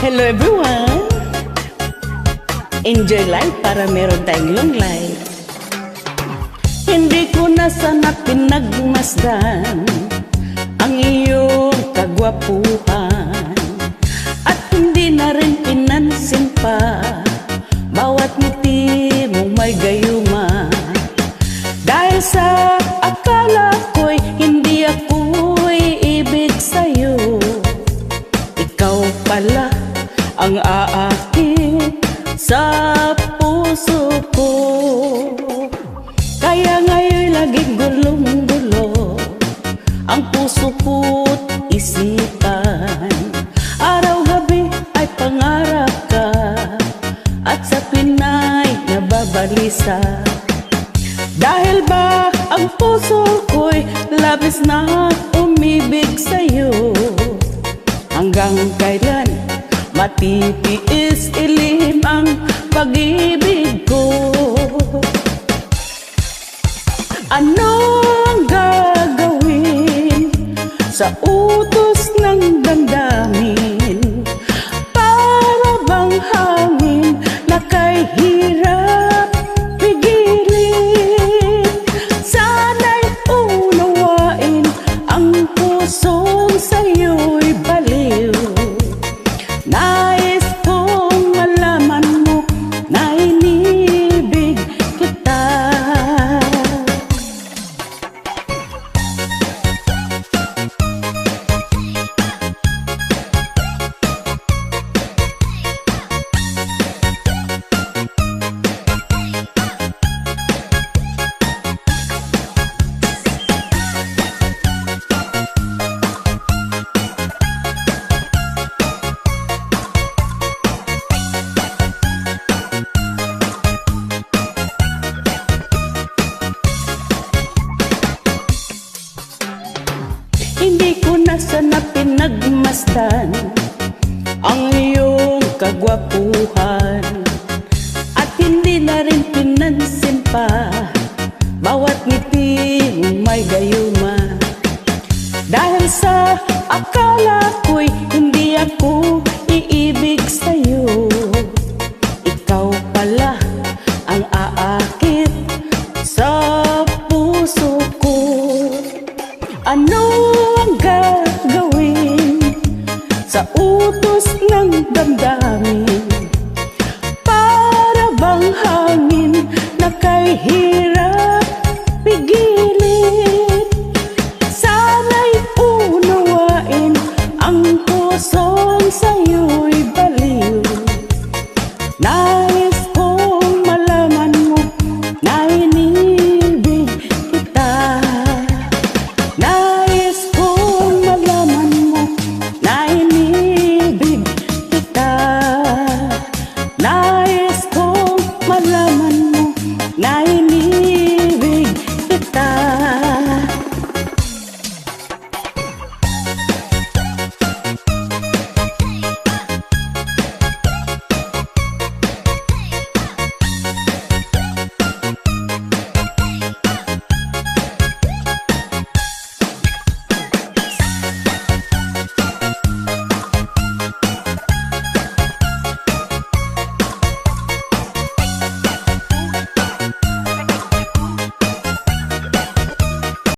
Hello everyone! Enjoy life para meron tayong long life. Hindi ko na sana pinagmasdan ang iyong kagwapuhan, at hindi na rin pinansin pa bawat ngiti mo may gayuma. Dahil sa akala ko'y hindi ako'y ibig sa'yo, ikaw pala ang aakit sa puso ko. Kaya ngayon laging gulong-gulo ang puso ko't isipan. Araw-gabi ay pangarap ka at sa Pinay nababalisa. Dahil ba ang puso ko'y labis na umibig sa'yo, hanggang kailan matitiis ilim ang pag-ibig ko? Ano ang gagawin sa utos ng damdamin? Para bang hangin na kay hirap pigilin? Sana'y unawain ang pusong sa'yo'y baliw. Nais kong malaman mo na inibig kita. Hindi ko na sana pinagmasdan ang iyong kagwapuhan, at hindi na rin pinansin pa bawat ngiti may gayuma. Dahil sa akala ko'y hindi ako iibig sa'yo, ikaw pala ang aakit sa puso ko. Ano ang gagawin sa utos ng damdamin?